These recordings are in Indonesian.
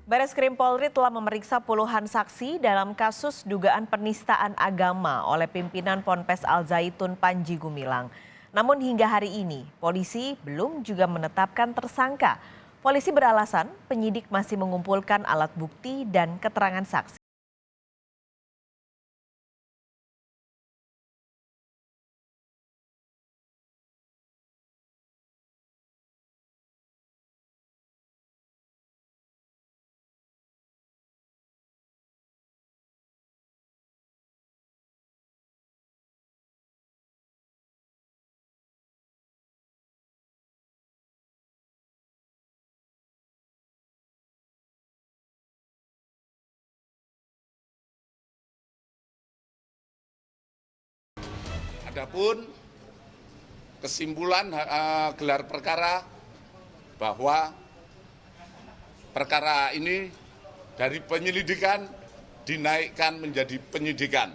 Bareskrim Polri telah memeriksa puluhan saksi dalam kasus dugaan penistaan agama oleh pimpinan Ponpes Al Zaitun Panji Gumilang. Namun hingga hari ini, polisi belum juga menetapkan tersangka. Polisi beralasan penyidik masih mengumpulkan alat bukti dan keterangan saksi. Adapun kesimpulan gelar perkara bahwa perkara ini dari penyelidikan dinaikkan menjadi penyidikan.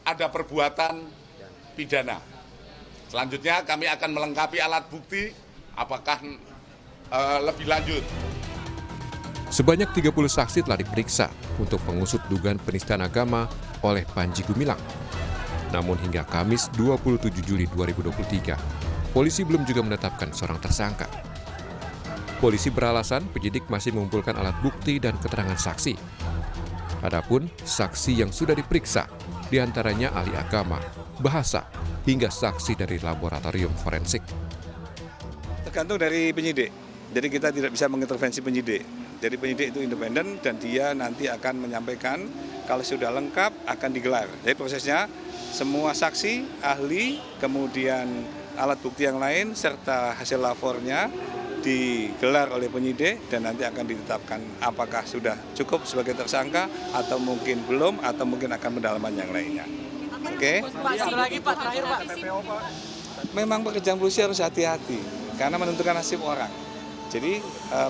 Ada perbuatan pidana. Selanjutnya kami akan melengkapi alat bukti apakah lebih lanjut. Sebanyak 30 saksi telah diperiksa untuk mengusut dugaan penistaan agama oleh Panji Gumilang. Namun hingga Kamis 27 Juli 2023, polisi belum juga menetapkan seorang tersangka. Polisi beralasan penyidik masih mengumpulkan alat bukti dan keterangan saksi. Adapun saksi yang sudah diperiksa, diantaranya ahli agama, bahasa, hingga saksi dari laboratorium forensik. Tergantung dari penyidik, jadi kita tidak bisa mengintervensi penyidik. Jadi penyidik itu independen dan dia nanti akan menyampaikan kalau sudah lengkap akan digelar. Jadi prosesnya semua saksi, ahli, kemudian alat bukti yang lain serta hasil lapornya digelar oleh penyidik dan nanti akan ditetapkan apakah sudah cukup sebagai tersangka atau mungkin belum atau mungkin akan pendalaman yang lainnya. Oke? Memang pekerjaan polisi harus hati-hati karena menentukan nasib orang. Jadi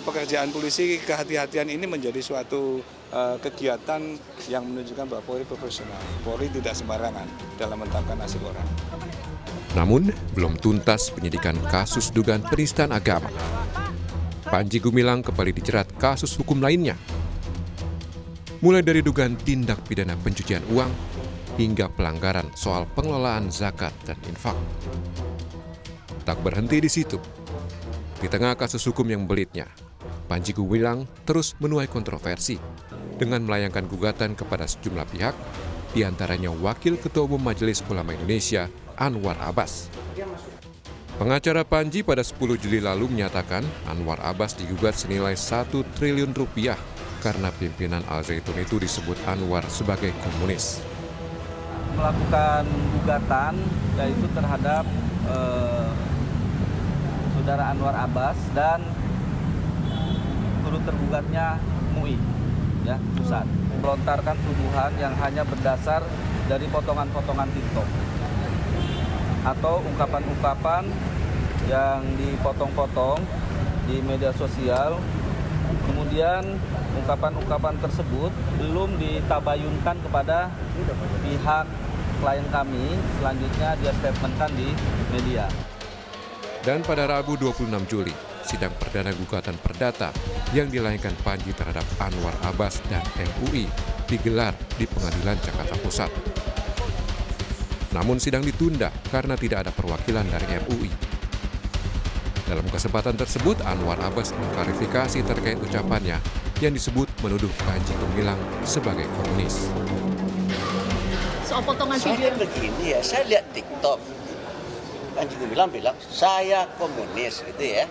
pekerjaan polisi kehati-hatian ini menjadi suatu kegiatan yang menunjukkan bahwa Polri profesional. Polri tidak sembarangan dalam menetapkan nasib orang. Namun, belum tuntas penyidikan kasus dugaan penistaan agama. Panji Gumilang kembali dijerat kasus hukum lainnya. Mulai dari dugaan tindak pidana pencucian uang hingga pelanggaran soal pengelolaan zakat dan infak. Tak berhenti di situ. Di tengah kasus hukum yang belitnya, Panji Gumilang terus menuai kontroversi dengan melayangkan gugatan kepada sejumlah pihak, diantaranya Wakil Ketua Umum Majelis Ulama Indonesia, Anwar Abbas. Pengacara Panji pada 10 Juli lalu menyatakan Anwar Abbas digugat senilai 1 triliun rupiah karena pimpinan Al Zaitun itu disebut Anwar sebagai komunis. Melakukan gugatan yaitu terhadap Saudara Anwar Abbas dan turut tergugatnya MUI, ya, pusat, melontarkan tuduhan yang hanya berdasar dari potongan-potongan TikTok atau ungkapan-ungkapan yang dipotong-potong di media sosial. Kemudian ungkapan-ungkapan tersebut belum ditabayunkan kepada pihak klien kami, selanjutnya dia statementkan di media. Dan pada Rabu 26 Juli, sidang perdana gugatan perdata yang dilayangkan Panji terhadap Anwar Abbas dan MUI digelar di Pengadilan Jakarta Pusat. Namun sidang ditunda karena tidak ada perwakilan dari MUI. Dalam kesempatan tersebut, Anwar Abbas mengklarifikasi terkait ucapannya yang disebut menuduh Panji Gumilang sebagai komunis. Soal potongan video begini ya, saya lihat TikTok. Panji Gumilang bilang, saya komunis gitu ya.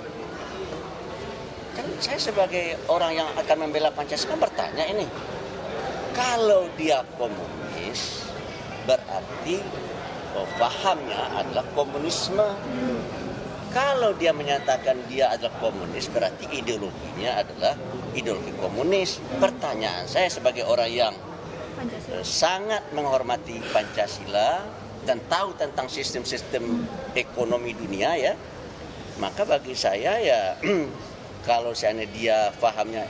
Kan saya sebagai orang yang akan membela Pancasila bertanya ini. Kalau dia komunis, berarti pahamnya adalah komunisme. Kalau dia menyatakan dia adalah komunis, berarti ideologinya adalah ideologi komunis. Pertanyaan saya sebagai orang yang sangat menghormati Pancasila dan tahu tentang sistem-sistem ekonomi dunia ya, maka bagi saya ya kalau seandainya dia pahamnya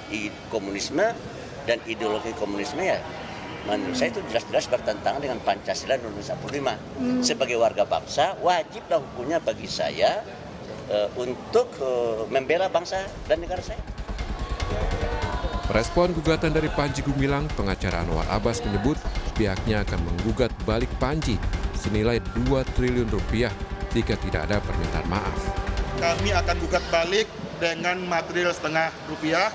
komunisme dan ideologi komunisme ya menurut saya itu jelas-jelas bertentangan dengan Pancasila dan Undang-Undang 45. Sebagai warga bangsa wajiblah hukumnya bagi saya untuk membela bangsa dan negara saya. Respon gugatan dari Panji Gumilang, pengacara Anwar Abbas menyebut pihaknya akan menggugat balik Panji senilai 2 triliun rupiah jika tidak ada permintaan maaf. Kami akan gugat balik dengan material setengah rupiah,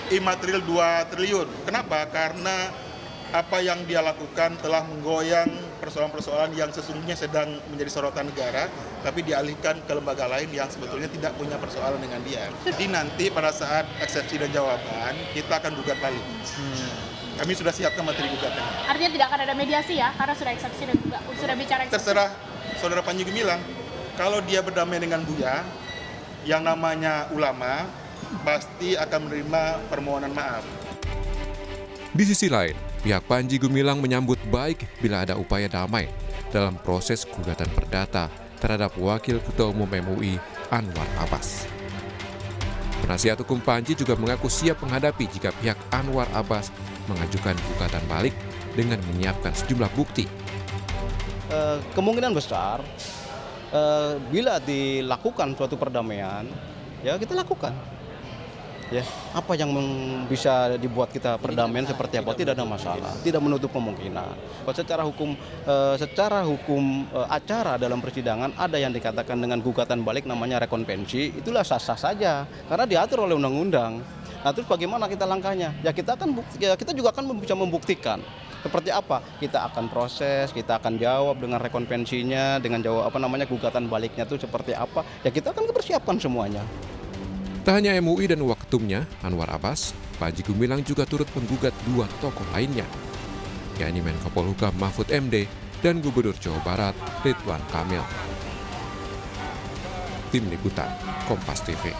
imaterial 2 triliun. Kenapa? Karena apa yang dia lakukan telah menggoyang persoalan-persoalan yang sesungguhnya sedang menjadi sorotan negara, tapi dialihkan ke lembaga lain yang sebetulnya tidak punya persoalan dengan dia. Jadi nanti pada saat eksepsi dan jawaban, kita akan gugat balik. Kami sudah siapkan materi gugatannya. Artinya tidak akan ada mediasi ya, karena sudah eksepsi dan juga sudah bicara eksepsi. Terserah Saudara Panji Gumilang, kalau dia berdamai dengan Buya, yang namanya ulama, pasti akan menerima permohonan maaf. Di sisi lain, pihak Panji Gumilang menyambut baik bila ada upaya damai dalam proses gugatan perdata terhadap Wakil Ketua Umum MUI Anwar Abbas. Penasihat hukum Panji juga mengaku siap menghadapi jika pihak Anwar Abbas mengajukan gugatan balik dengan menyiapkan sejumlah bukti. Kemungkinan besar bila dilakukan suatu perdamaian, ya kita lakukan. Ya, apa yang bisa dibuat kita perdamaian seperti apa tidak ada masalah, tidak menutup kemungkinan. Secara hukum acara dalam persidangan ada yang dikatakan dengan gugatan balik namanya rekonvensi, itulah sah-sah saja karena diatur oleh undang-undang. Nah, terus bagaimana kita langkahnya? Ya kita juga akan bisa membuktikan seperti apa. Kita akan proses, kita akan jawab dengan rekonvensinya, dengan jawab gugatan baliknya itu seperti apa. Ya kita akan persiapkan semuanya. Tak hanya MUI dan Waketumnya, Anwar Abbas, Panji Gumilang juga turut menggugat 2 tokoh lainnya, yakni Menko Polhukam Mahfud MD dan Gubernur Jawa Barat Ridwan Kamil. Tim Liputan, Kompas TV.